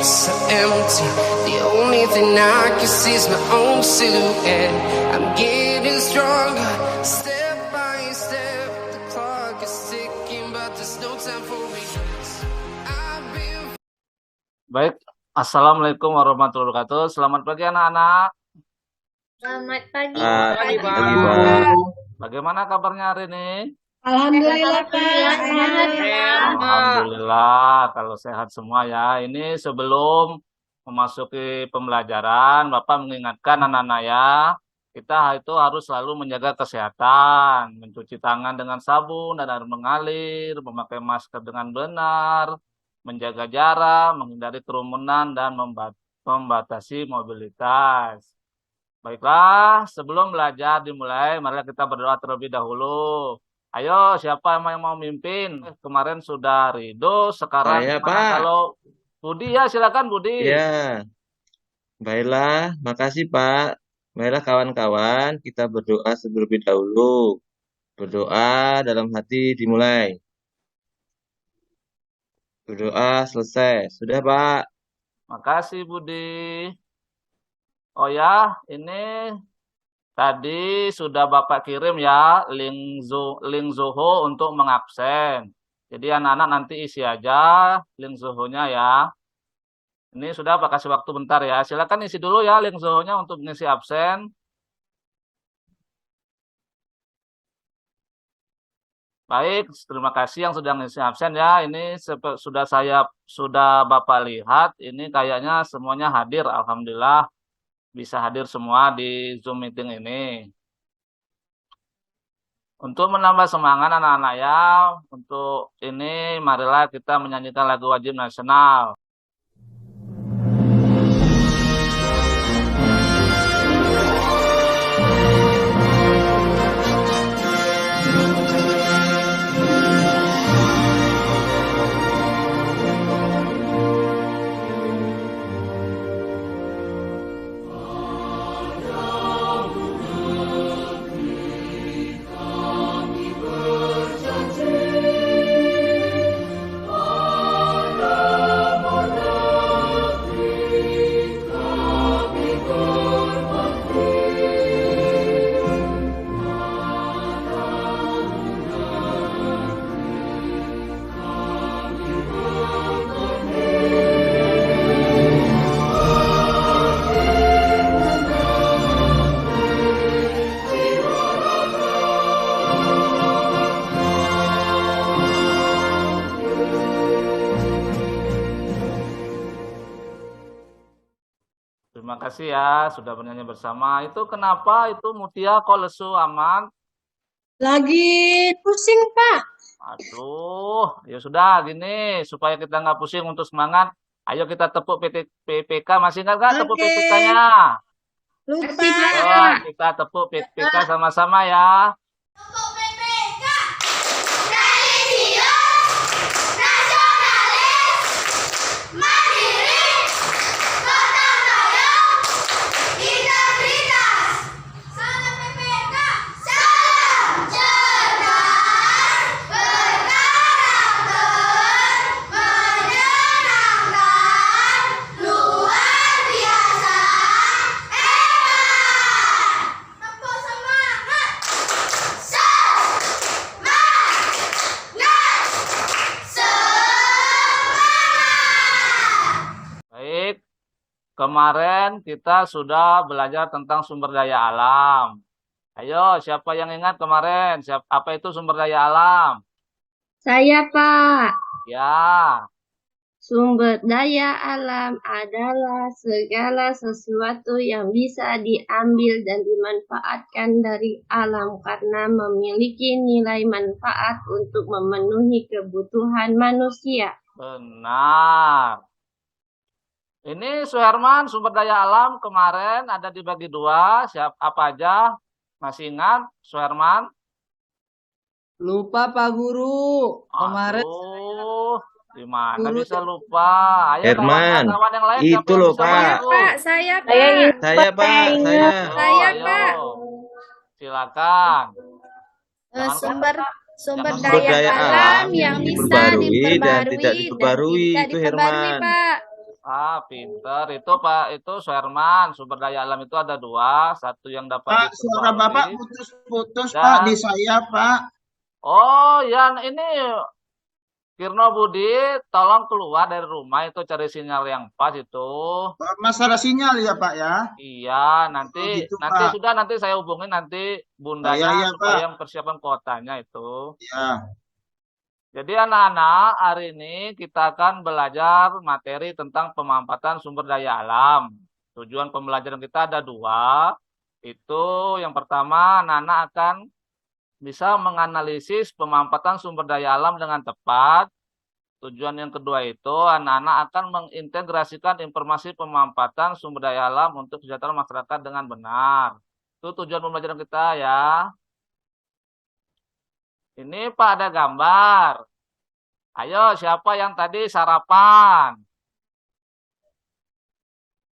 so empty. The only thing I can see is my own silhouette. I'm getting stronger, step by step. The clock is ticking, but there's no time for regrets. I've been... Baik, Assalamualaikum warahmatullahi wabarakatuh. Selamat pagi anak-anak. Selamat pagi, Pagi, Pak. Pak. Bagaimana kabarnya hari ini? Alhamdulillah, Pak. Sehat, Pak. Alhamdulillah, kalau sehat semua ya. Ini sebelum memasuki pembelajaran, Bapak mengingatkan anak-anak ya, kita itu harus selalu menjaga kesehatan, mencuci tangan dengan sabun dan air mengalir, memakai masker dengan benar, menjaga jarak, menghindari kerumunan, dan membatasi mobilitas. Baiklah, sebelum belajar dimulai, mari kita berdoa terlebih dahulu. Ayo, siapa yang mau mimpin? Kemarin sudah Rido, sekarang Saya, gimana Pak. kalau Budi ya, silakan Budi. Ya, baiklah. Makasih, Pak. Baiklah, kawan-kawan, kita berdoa terlebih dahulu. Berdoa dalam hati dimulai. Berdoa selesai. Sudah, Pak. Makasih Budi. Oh ya, ini tadi sudah Bapak kirim ya link Zoho untuk mengabsen. Jadi anak-anak nanti isi aja link Zoho-nya ya. Ini sudah Pak kasih waktu bentar ya. Silakan isi dulu ya link Zoho-nya untuk mengisi absen. Baik, terima kasih yang sudah mengisi absen ya. Ini sudah Bapak lihat, ini kayaknya semuanya hadir. Alhamdulillah bisa hadir semua di Zoom meeting ini. Untuk menambah semangat anak-anak ya, untuk ini marilah kita menyanyikan lagu wajib nasional. Terima kasih ya sudah bernyanyi bersama. Itu kenapa itu Mutia kok lesu amat? Lagi pusing, Pak. Aduh, ya sudah gini supaya kita nggak pusing untuk semangat. Ayo kita tepuk PPK, masih ingat kan tepuk Oke. PPK-nya? Lupa. Ayo kita tepuk PPK sama-sama ya. Baik, kemarin kita sudah belajar tentang sumber daya alam. Ayo, siapa yang ingat kemarin? Apa itu sumber daya alam? Saya, Pak. Ya, Sumber daya alam adalah segala sesuatu yang bisa diambil dan dimanfaatkan dari alam karena memiliki nilai manfaat untuk memenuhi kebutuhan manusia. benar. Ini Suherman, sumber daya alam kemarin ada dibagi dua. Apa aja? Masih ingat Suherman? Lupa Pak Guru. Kemarin Aduh, gimana Guru bisa lupa? Ayo Herman, kawan-kawan yang lain siapa itu yang loh, bisa Pak. bantu? Saya, Pak. Saya, Pak. Saya. Saya, ayo. Pak. Silakan. Jangan Sumber Sumber daya daya alam alam yang yang bisa diperbarui dan diperbarui tidak diperbarui, itu diperbarui, Herman. Pak. Pinter. Itu Pak, itu Suherman. Sumber daya alam itu ada dua. Satu yang dapat Pak, suara Bapak diperbarui. putus-putus, Pak, di Dan, saya, Pak. oh ya ini Kirno Budi, tolong keluar dari rumah itu cari sinyal yang pas itu. Masalah sinyal ya, Pak ya. Iya, nanti Oh, gitu, nanti Pak. sudah nanti saya hubungin nanti bundanya Ya, supaya Pak. mempersiapkan kuotanya itu. Ya. Jadi anak-anak, hari ini kita akan belajar materi tentang pemanfaatan sumber daya alam. Tujuan pembelajaran kita ada dua. Itu yang pertama, anak-anak akan bisa menganalisis pemanfaatan sumber daya alam dengan tepat. Tujuan yang kedua itu, anak-anak akan mengintegrasikan informasi pemanfaatan sumber daya alam untuk kesejahteraan masyarakat dengan benar. Itu tujuan pembelajaran kita ya. Ini Pak ada gambar. Ayo, siapa yang tadi sarapan?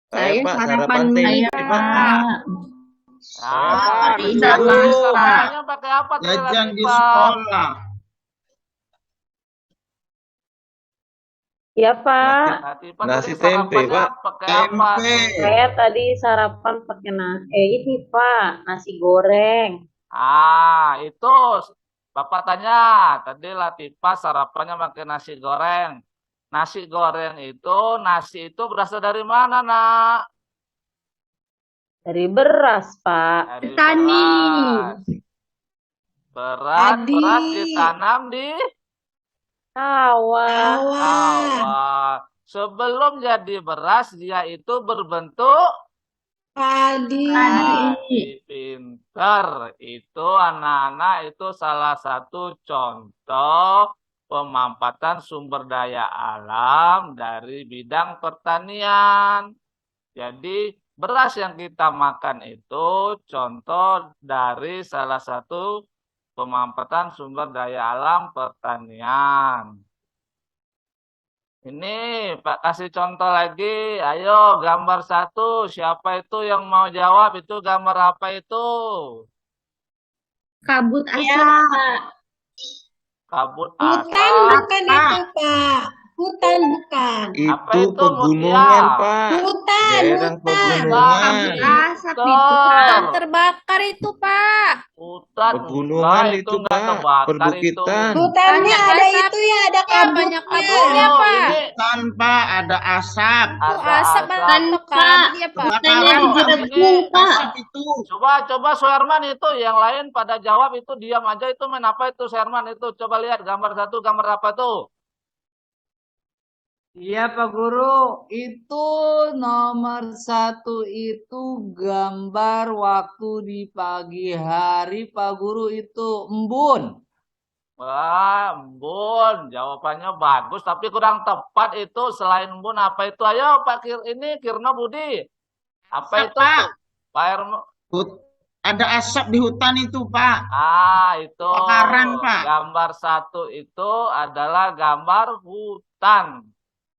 Saya Pak, sarapan tempe, Pak. Pak. Tidak Tadi masak. sarapannya pakai apa tadi Jajan di Latifah? sekolah. Ya Pak, Latifah Nasi tadi tempe, sarapannya Pak. pakai apa Tempe. tuh? saya tadi sarapan pakai ini Pak, nasi goreng. Itu Bapak tanya, tadi Latifah sarapannya pakai nasi goreng. Nasi goreng itu, nasi itu berasal dari mana, Nak? Dari beras Pak. Dari Petani. beras ditanam di Sawah. sawah. Sebelum jadi beras, dia itu berbentuk Padi. pinter. Itu anak-anak itu salah satu contoh pemanfaatan sumber daya alam dari bidang pertanian. Jadi beras yang kita makan itu contoh dari salah satu pemanfaatan sumber daya alam pertanian. Ini Pak kasih contoh lagi. Ayo gambar satu. Siapa itu yang mau jawab itu gambar apa itu? Kabut Iya asap. Pak. Kabut Hutan asap. bukan itu, Pak. Hutan bukan. Apa Itu itu, pegunungan, Mutia? Pak. Hutan, Daerah hutan. pegunungan. Kabut asap itu. Hutan Terbakar itu, Pak. Hutan Pegunungan enggak, itu, enggak Pak. terbakar Perbukitan. itu. Hutannya ada itu ya, ada kabutnya. Aduh, ini Tanpa ada asap. ada asap asap. Pak. Kebakaran Ini asap itu. coba Suherman itu yang lain pada jawab itu diam aja itu main apa itu Suherman itu coba lihat gambar satu gambar apa tuh? Iya Pak Guru, itu nomor 1 itu gambar waktu di pagi hari Pak Guru itu embun. Wah, embun, jawabannya bagus tapi kurang tepat itu selain embun apa itu? Ayo Pak Kirno Budi. Apa Asap, itu? Pak. Pak Hermo. Ada asap di hutan itu, Pak. Itu. Kebakaran, Pak. Gambar satu itu adalah gambar hutan.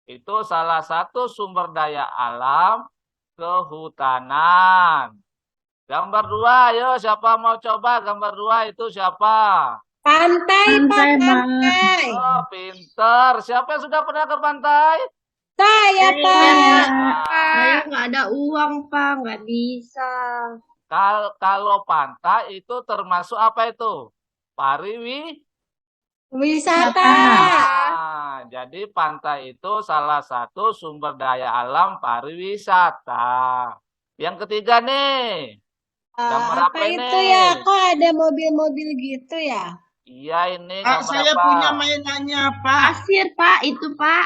Itu salah satu sumber daya alam kehutanan. Gambar 2, ayo siapa mau coba gambar 2 itu siapa? Pantai, Pak, pantai. Oh, pinter. Siapa yang sudah pernah ke pantai? Saya, Pak. Nah, Saya nggak ada uang, Pak. Nggak bisa. kalau pantai itu termasuk apa itu? Wisata. Jadi pantai itu salah satu sumber daya alam pariwisata. Yang ketiga nih, gambar apa ini? Itu ya? Kok ada mobil-mobil gitu ya? Iya ini Pak, gambar saya apa? punya mainannya, Pak. Pasir, Pak. Itu, Pak.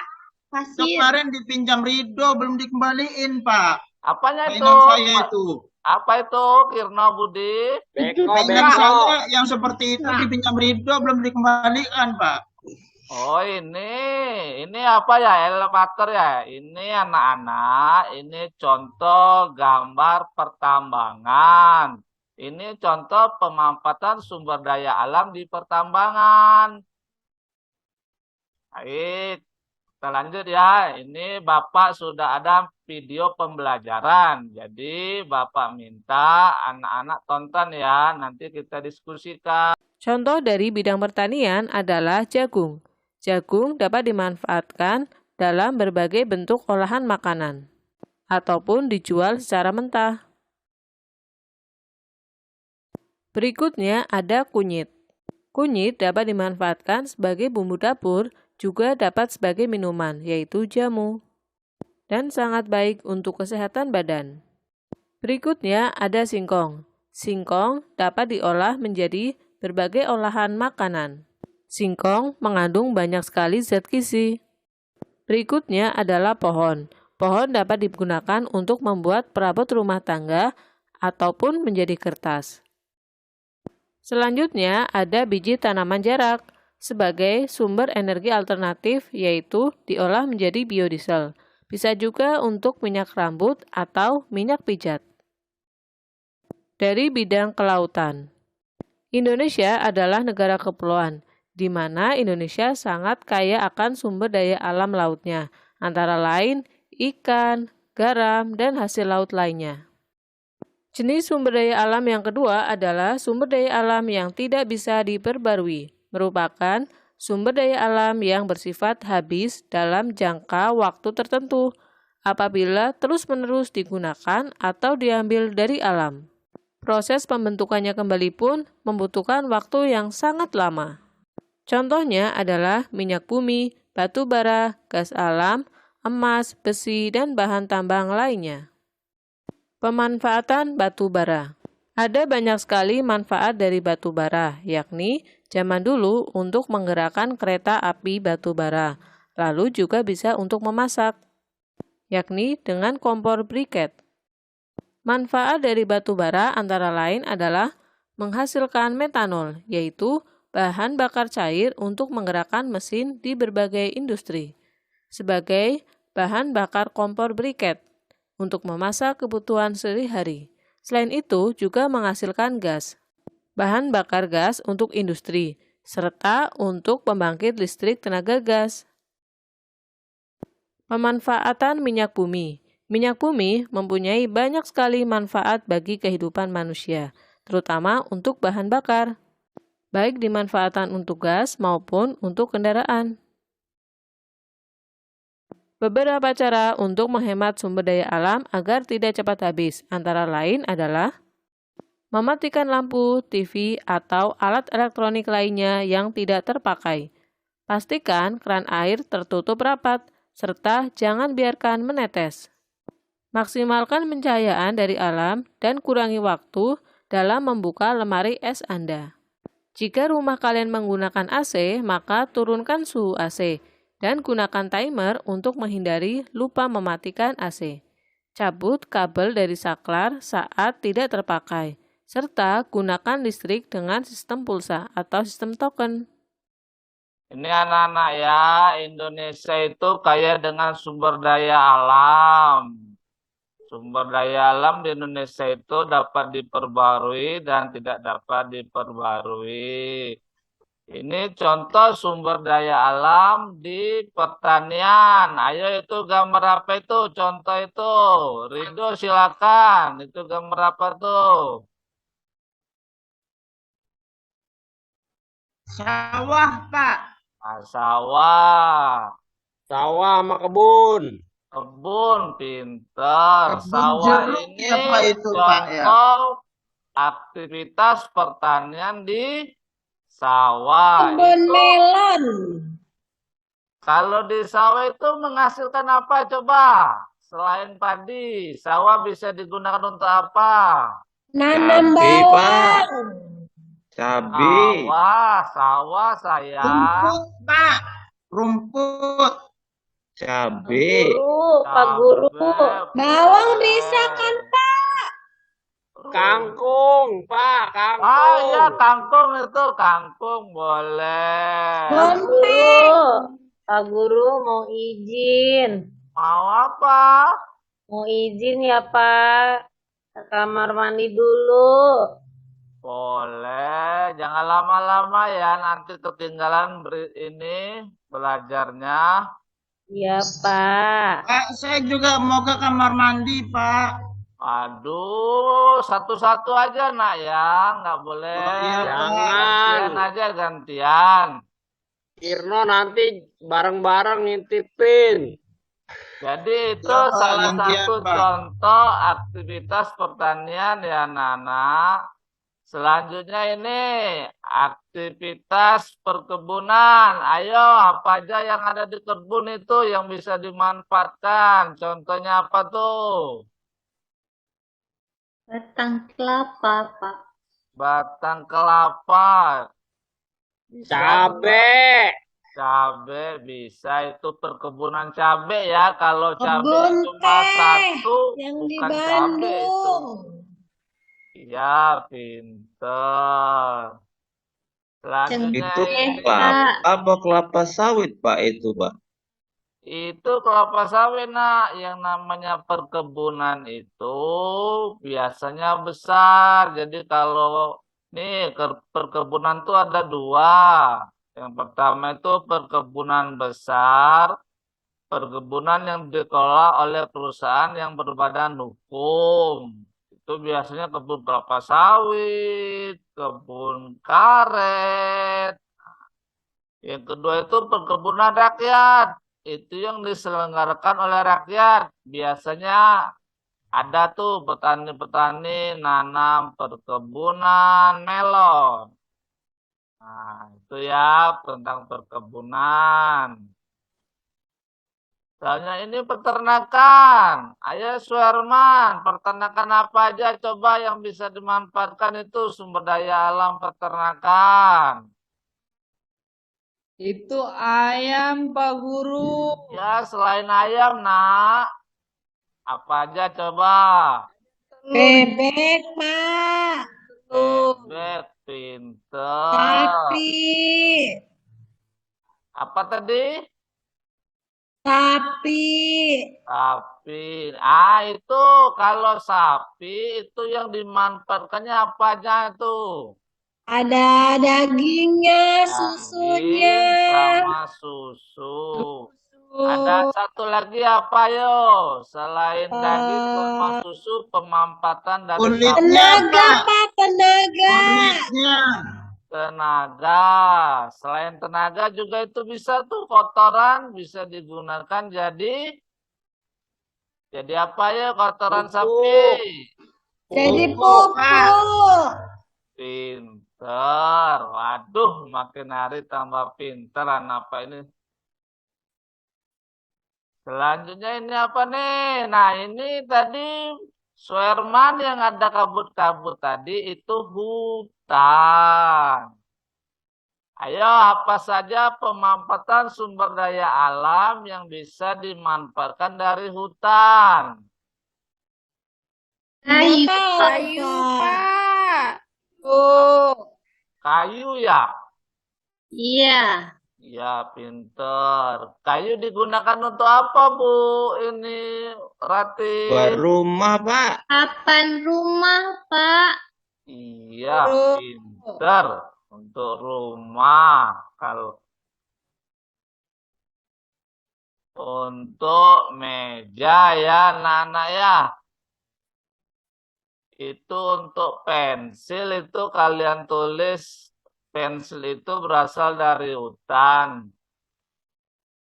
Pasir. Kemarin dipinjam Rido, belum dikembaliin, Pak. Apanya itu? Mainan saya itu. Apa itu, Kirno Budi? Mainan saya yang seperti itu dipinjam Rido, belum dikembalikan, Pak. Oh ini apa ya elevator ya? Ini anak-anak, ini contoh gambar pertambangan. Ini contoh pemanfaatan sumber daya alam di pertambangan. Baik, kita lanjut ya. Ini Bapak sudah ada video pembelajaran. Jadi Bapak minta anak-anak tonton ya. Nanti kita diskusikan. Contoh dari bidang pertanian adalah jagung. Jagung dapat dimanfaatkan dalam berbagai bentuk olahan makanan, ataupun dijual secara mentah. Berikutnya ada kunyit. Kunyit dapat dimanfaatkan sebagai bumbu dapur, juga dapat sebagai minuman, yaitu jamu, dan sangat baik untuk kesehatan badan. Berikutnya ada singkong. Singkong dapat diolah menjadi berbagai olahan makanan. Singkong mengandung banyak sekali zat gizi. Berikutnya adalah pohon. Pohon dapat digunakan untuk membuat perabot rumah tangga ataupun menjadi kertas. Selanjutnya ada biji tanaman jarak sebagai sumber energi alternatif, yaitu diolah menjadi biodiesel. Bisa juga untuk minyak rambut atau minyak pijat. Dari bidang kelautan, Indonesia adalah negara kepulauan, di mana Indonesia sangat kaya akan sumber daya alam lautnya, antara lain ikan, garam, dan hasil laut lainnya. Jenis sumber daya alam yang kedua adalah sumber daya alam yang tidak bisa diperbarui, merupakan sumber daya alam yang bersifat habis dalam jangka waktu tertentu apabila terus-menerus digunakan atau diambil dari alam. Proses pembentukannya kembali pun membutuhkan waktu yang sangat lama. Contohnya adalah minyak bumi, batu bara, gas alam, emas, besi, dan bahan tambang lainnya. Pemanfaatan batu bara. Ada banyak sekali manfaat dari batu bara, yakni zaman dulu untuk menggerakkan kereta api batu bara, lalu juga bisa untuk memasak, yakni dengan kompor briket. Manfaat dari batu bara antara lain adalah menghasilkan metanol, yaitu bahan bakar cair untuk menggerakkan mesin di berbagai industri, sebagai bahan bakar kompor briket untuk memasak kebutuhan sehari-hari. Selain itu juga menghasilkan gas, bahan bakar gas untuk industri, serta untuk pembangkit listrik tenaga gas. Pemanfaatan minyak bumi. Minyak bumi mempunyai banyak sekali manfaat bagi kehidupan manusia, terutama untuk bahan bakar, baik dimanfaatkan untuk gas maupun untuk kendaraan. Beberapa cara untuk menghemat sumber daya alam agar tidak cepat habis, antara lain adalah mematikan lampu, TV, atau alat elektronik lainnya yang tidak terpakai. Pastikan keran air tertutup rapat, serta jangan biarkan menetes. Maksimalkan pencahayaan dari alam dan kurangi waktu dalam membuka lemari es Anda. Jika rumah kalian menggunakan AC, maka turunkan suhu AC dan gunakan timer untuk menghindari lupa mematikan AC. Cabut kabel dari saklar saat tidak terpakai, serta gunakan listrik dengan sistem pulsa atau sistem token. Ini anak-anak ya, Indonesia itu kaya dengan sumber daya alam. Sumber daya alam di Indonesia itu dapat diperbarui dan tidak dapat diperbarui. Ini contoh sumber daya alam di pertanian. Ayo itu gambar apa itu? Contoh itu. Ridho silakan. Itu gambar apa tuh? Sawah, Pak. Nah, sawah. Sawah sama kebun. Kebun, pinter. Kebun Sawah jeruk ini ya, Pak, itu, Pak, ya. contoh aktivitas pertanian di sawah. Kebun Itu melon. kalau di sawah itu menghasilkan apa coba? Selain padi, sawah bisa digunakan untuk apa? Nanam Cabai, Pak. bawang. Cabai. Sawah sayang. Rumput, Pak. Rumput. Cabai. Pak Guru. Bawang bisa kan, Pak? Kangkung, Pak, Ah kangkung. ya, kangkung itu kangkung boleh. Pak Guru mau izin. Mau apa? Mau izin ya Pak. Ke kamar mandi dulu. Boleh, jangan lama-lama ya, nanti ketinggalan ini belajarnya. Iya Pak. Pak, saya juga mau ke kamar mandi, Pak. Aduh, satu-satu aja nak ya, nggak boleh. Oh, iya, Jangan. Gantian aja gantian. Irno nanti bareng-bareng ngintipin. Jadi itu Ya, Pak, salah gantian, satu Pak. contoh aktivitas pertanian ya anak-anak. Selanjutnya ini aktivitas perkebunan. Ayo, apa aja yang ada di kebun itu yang bisa dimanfaatkan? Contohnya apa tuh? Batang kelapa, Pak. Batang kelapa. Bisa Cabe. cabe bisa itu perkebunan cabe ya. Kalau cabe Kebun cuma teh satu yang di bukan cabe itu. Bandung. Iya, pinter. Selanjutnya Itu ini apa kelapa sawit, Pak, itu, Pak? itu kelapa sawit, nak. Yang namanya perkebunan itu biasanya besar. Jadi kalau nih perkebunan tuh ada dua. Yang pertama itu perkebunan besar, perkebunan yang dikelola oleh perusahaan yang berbadan hukum. Itu biasanya kebun kelapa sawit, kebun karet. Yang kedua itu perkebunan rakyat. Itu yang diselenggarakan oleh rakyat. Biasanya ada tuh petani-petani nanam perkebunan melon. Nah, itu ya tentang perkebunan. Soalnya ini peternakan. Ayo Suherman, peternakan apa aja coba yang bisa dimanfaatkan itu sumber daya alam peternakan. Itu ayam, Pak Guru. Ya, selain ayam, nak. Apa aja coba? Bebek, Pak. Bebek, pinter. Sapi. Apa tadi? Sapi. Sapi. Itu kalau sapi itu yang dimanfaatkannya apa aja itu? Ada dagingnya, Daging susunya. sama susu. Ada satu lagi apa yo? Selain daging sama susu, pemanfaatan dari Kulitnya, sapi. Tenaga, Pak. Pak, tenaga. Kulitnya. Tenaga. Selain tenaga juga itu bisa tuh kotoran bisa digunakan jadi apa ya kotoran sapi? Jadi Pupuk. pupuk. Pinter. Waduh, makin hari tambah pinter anak apa ini. Selanjutnya ini apa nih? Nah, ini tadi Suherman yang ada kabut-kabut tadi itu hutan. Ayo, apa saja pemanfaatan sumber daya alam yang bisa dimanfaatkan dari hutan? Kayu, Pak. Kayu ya? Iya. Ya, pinter. Kayu digunakan untuk apa, Bu? Ini Rati. Buat rumah, Pak. Papan rumah, Pak. Iya, pinter. Untuk rumah. Kalau untuk meja ya, anak-anak ya. Itu untuk pensil itu kalian tulis pensil itu berasal dari hutan.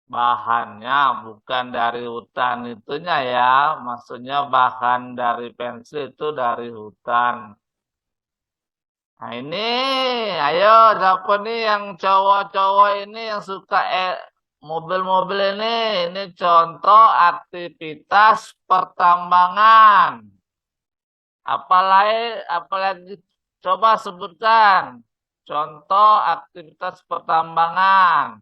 Bahannya bukan dari hutan itunya ya. Maksudnya bahan dari pensil itu dari hutan. Nah ini, ayo siapa nih yang cowok-cowok ini yang suka mobil-mobil ini contoh aktivitas pertambangan. Apalagi coba sebutkan contoh aktivitas pertambangan.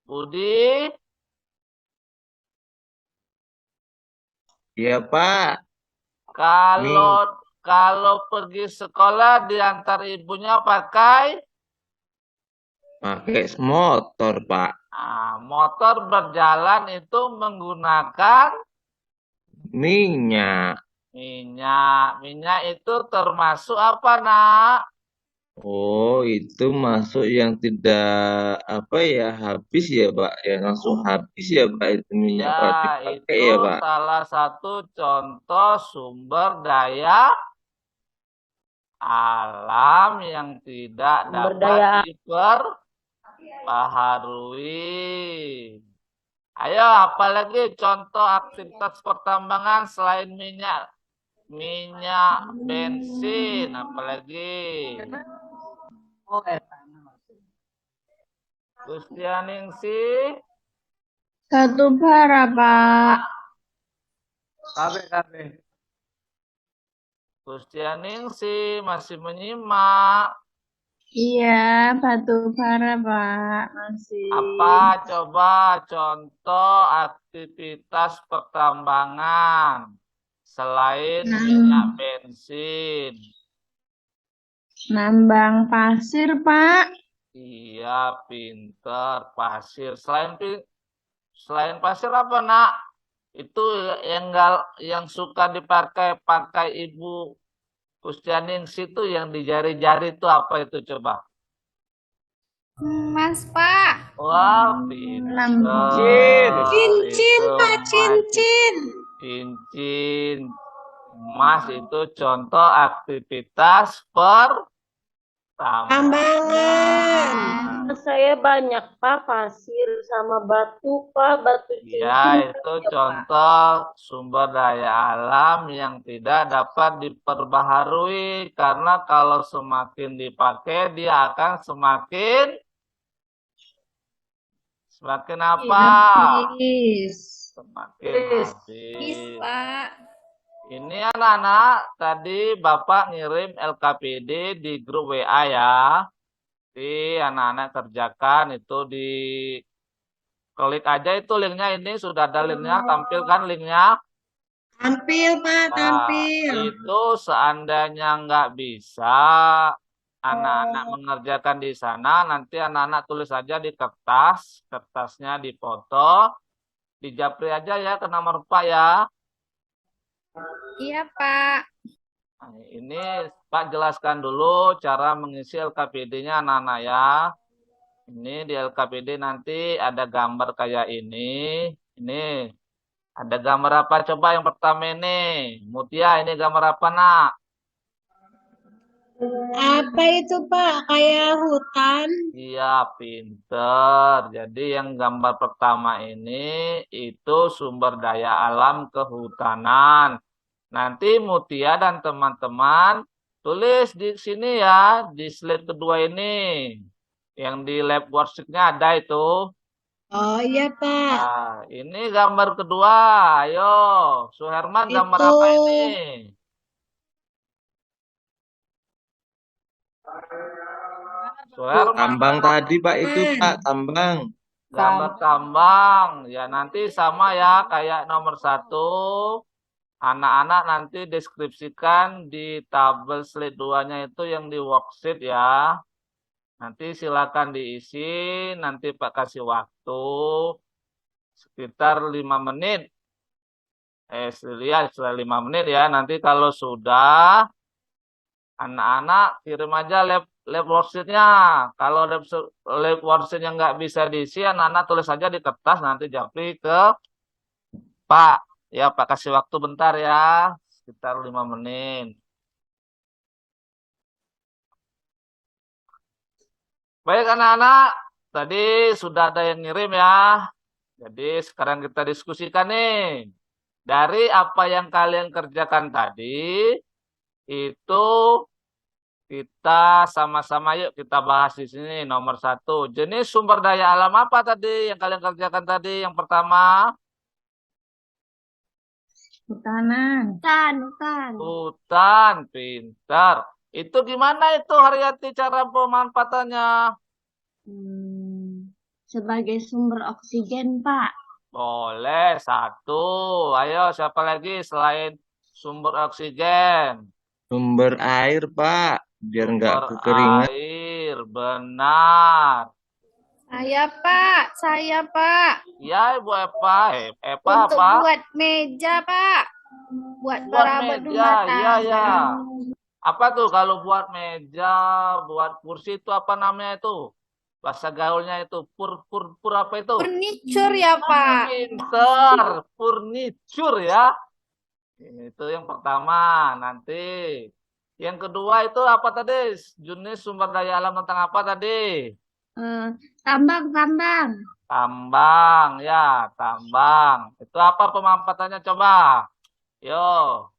Budi, Iya, Pak. kalau pergi sekolah diantar ibunya pakai motor, Pak. Nah, motor berjalan itu menggunakan Minyak. minyak itu termasuk apa, nak? Oh, itu masuk yang tidak habis ya, Pak. Ya langsung habis ya, Pak. Itu minyak Ya, Pak dipakai itu ya, Pak. salah satu contoh sumber daya alam yang tidak Sumber dapat daya diperbaharui. Ayo, apalagi contoh aktivitas pertambangan selain minyak bensin, apalagi Oh, etanol. Gustianingsi, Batu bara, Pak. Kabeh. Gustianingsi masih menyimak. Iya, batu bara, Pak. Masih. Apa coba contoh aktivitas pertambangan selain minyak bensin? Nambang pasir, Pak. Iya, pinter. Pasir. Selain pasir apa, Nak? Itu yang suka pakai Ibu Kustianingsi itu yang di jari-jari itu apa itu coba? Mas, Pak. Wah, pinter. Cincin, Itu Pak, cincin. cincin. Emas itu contoh aktivitas pertambangan. saya banyak Pak, pasir sama batu Pak, batu Ya, cincin. itu contoh sumber daya alam yang tidak dapat diperbaharui karena kalau semakin dipakai dia akan semakin apa? Habis. Semakin Habis, habis. Pak. Ini anak-anak, tadi Bapak ngirim LKPD di grup WA ya. Jadi anak-anak kerjakan itu di klik aja itu linknya, ini sudah ada linknya, tampilkan linknya. Tampil, Pak, Nah, tampil. itu seandainya nggak bisa anak-anak mengerjakan di sana, nanti anak-anak tulis aja di kertasnya dipoto, dijapri aja ya ke nomor Pak ya. Iya, Pak. Nah, ini Pak jelaskan dulu cara mengisi LKPD-nya anak-anak ya. Ini di LKPD nanti ada gambar kayak ini. Ini ada gambar apa coba yang pertama ini? Mutia, ini gambar apa nak? Apa itu, Pak? Kayak hutan? Iya, pinter. Jadi yang gambar pertama ini itu sumber daya alam kehutanan. Nanti Mutia dan teman-teman tulis di sini ya, di slide kedua ini. Yang di lab worksheet-nya ada itu. Oh iya, Pak. Nah, ini gambar kedua. Ayo, Suherman gambar Itu. apa ini? Suherman. Tambang tadi Pak itu Pak, tambang. Gambar tambang. Ya nanti sama ya kayak nomor 1. Anak-anak nanti deskripsikan di tabel slide 2-nya itu yang di worksheet ya. Nanti silakan diisi, nanti Pak kasih waktu sekitar 5 menit. Lihat setelah 5 menit ya. Nanti kalau sudah, anak-anak kirim aja lab worksheet-nya. Kalau lab worksheet-nya nggak bisa diisi, anak-anak tulis aja di kertas, nanti japri ke Pak. Ya, Pak kasih waktu bentar ya, sekitar 5 menit. Baik anak-anak, tadi sudah ada yang ngirim ya. Jadi sekarang kita diskusikan nih. Dari apa yang kalian kerjakan tadi, itu kita sama-sama yuk kita bahas di sini nomor 1. Jenis sumber daya alam apa tadi yang kalian kerjakan tadi? Yang pertama? Hutanan. Hutan. Hutan, pintar. Itu gimana itu Haryati cara pemanfaatannya? Sebagai sumber oksigen, Pak. Boleh, 1. Ayo, siapa lagi selain sumber oksigen? Sumber air Pak, biar nggak Sumber kekeringan. air, benar. Saya, Pak. Ya, Ibu Eva. Eva Untuk apa? buat meja, Pak. Buat Buat perawat meja, rumah iya, tangga. ya. Apa tuh kalau buat meja, buat kursi itu apa namanya itu? Bahasa gaulnya itu pur apa itu? Furniture ya, Pak. Pinter, furniture ya. Itu yang pertama. Nanti Yang kedua itu apa tadi? Jenis sumber daya alam tentang apa tadi? Tambang. Tambang, ya, tambang. Itu apa pemanfaatannya coba? Yo,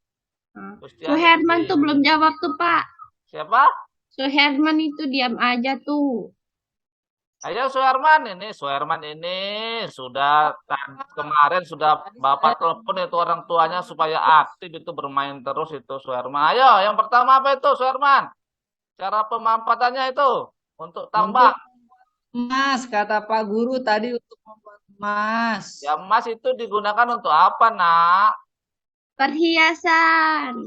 Su Herman tuh belum jawab tuh, Pak. siapa? Su Herman itu diam aja tuh. Ayo Suherman ini sudah kemarin sudah Bapak telepon itu orang tuanya supaya aktif itu bermain terus itu Suherman. Ayo, yang pertama apa itu Suherman? Cara pemanfaatannya itu untuk tambang. Emas, kata Pak Guru tadi untuk membuat emas. Ya emas itu digunakan untuk apa, Nak? Perhiasan.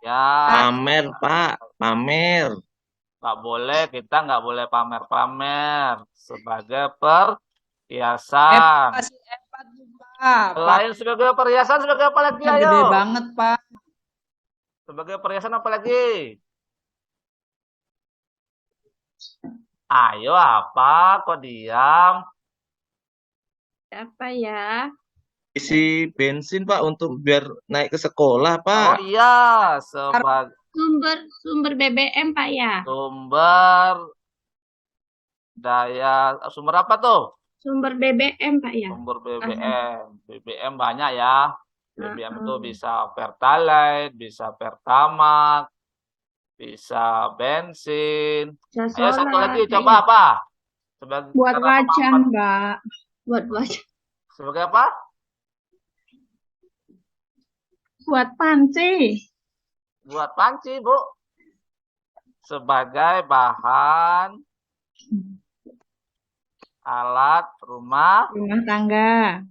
Ya, Pamer, Pak. Pamer. nggak boleh, kita nggak boleh pamer-pamer sebagai perhiasan. Masih hebat juga. Selain sebagai perhiasan, sebagai apa lagi? Gede Ayo. banget, Pak. Sebagai perhiasan apa lagi? Ayo apa? Kok diam? Apa ya? Isi bensin, Pak, untuk biar naik ke sekolah, Oh Pak. iya, sebagai Sumber BBM, Pak ya? sumber apa tuh? Sumber BBM, Pak ya? Sumber BBM. BBM banyak ya. BBM itu bisa Pertalite, bisa Pertamax, bisa bensin. Ayo satu lagi coba apa? Buat wajan, Mbak. Buat wajan. Sebagai apa? Buat panci. Buat panci, Bu. Sebagai bahan alat rumah tangga.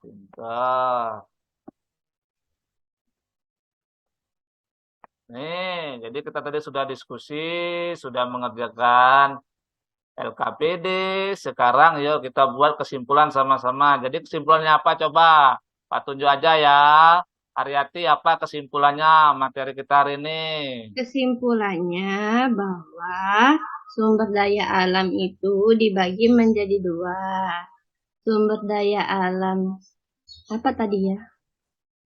Pinter. Nih, jadi kita tadi sudah diskusi, sudah mengerjakan LKPD. Sekarang yuk kita buat kesimpulan sama-sama. Jadi kesimpulannya apa coba? Pak tunjuk aja ya. Haryati, apa kesimpulannya materi kita hari ini? Kesimpulannya bahwa sumber daya alam itu dibagi menjadi dua. Sumber daya alam apa tadi ya?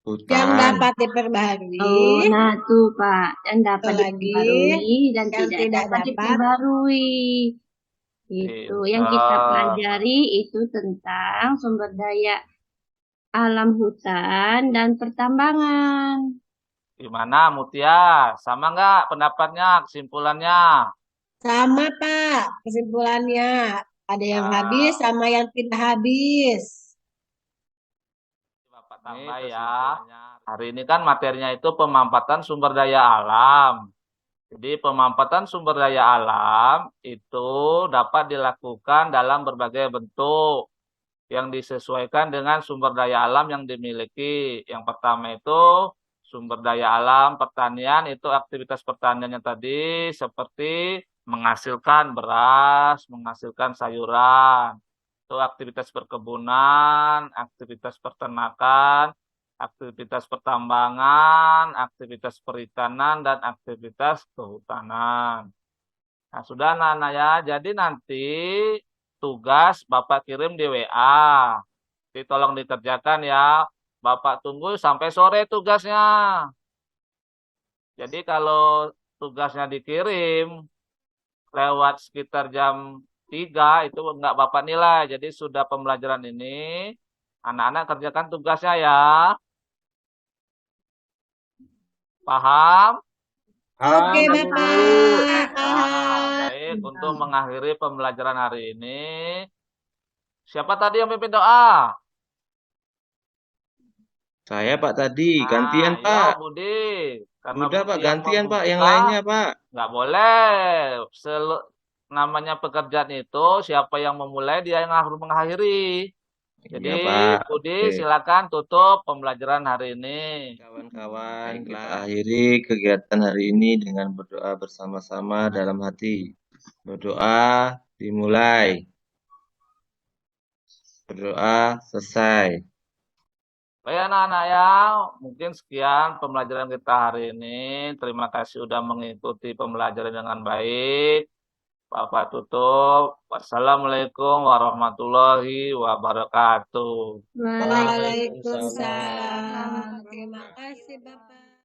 Hutan. Yang dapat diperbaharui. Oh, nah tuh Pak, yang dapat diperbarui dan yang tidak tidak dapat dapat. diperbarui. Itu yang kita pelajari itu tentang sumber daya alam hutan dan pertambangan. Gimana Mutia? Sama nggak pendapatnya, kesimpulannya? Sama Pak, kesimpulannya. Ada yang habis sama yang tidak habis. Bapak tambah ya. Hari ini kan materinya itu pemanfaatan sumber daya alam. Jadi pemanfaatan sumber daya alam itu dapat dilakukan dalam berbagai bentuk yang disesuaikan dengan sumber daya alam yang dimiliki. Yang pertama itu sumber daya alam pertanian, itu aktivitas pertaniannya tadi seperti menghasilkan beras, menghasilkan sayuran. Itu aktivitas perkebunan, aktivitas peternakan, aktivitas pertambangan, aktivitas perikanan, dan aktivitas kehutanan. Nah, sudah anak-anak ya. Jadi nanti tugas Bapak kirim di WA. Jadi tolong dikerjakan ya. Bapak tunggu sampai sore tugasnya. Jadi kalau tugasnya dikirim lewat sekitar jam 3 itu enggak Bapak nilai. Jadi sudah pembelajaran ini anak-anak kerjakan tugasnya ya. Paham? Oke Bapak. Baik, untuk mengakhiri pembelajaran hari ini, siapa tadi yang pimpin doa? Saya Pak tadi, gantian Pak. Budi. Karena Udah Pak, Budi yang gantian Pak, yang membuka, lainnya Pak. nggak boleh. Namanya pekerjaan itu, siapa yang memulai dia yang harus mengakhiri. Jadi Iya, Pak. Budi Oke. silakan tutup pembelajaran hari ini. Kawan-kawan, kita akhiri kegiatan hari ini dengan berdoa bersama-sama dalam hati. Berdoa dimulai. Berdoa selesai. Baik anak-anak ya, mungkin sekian pembelajaran kita hari ini. Terima kasih sudah mengikuti pembelajaran dengan baik. Bapak tutup. Wassalamualaikum warahmatullahi wabarakatuh. Waalaikumsalam. Terima kasih Bapak.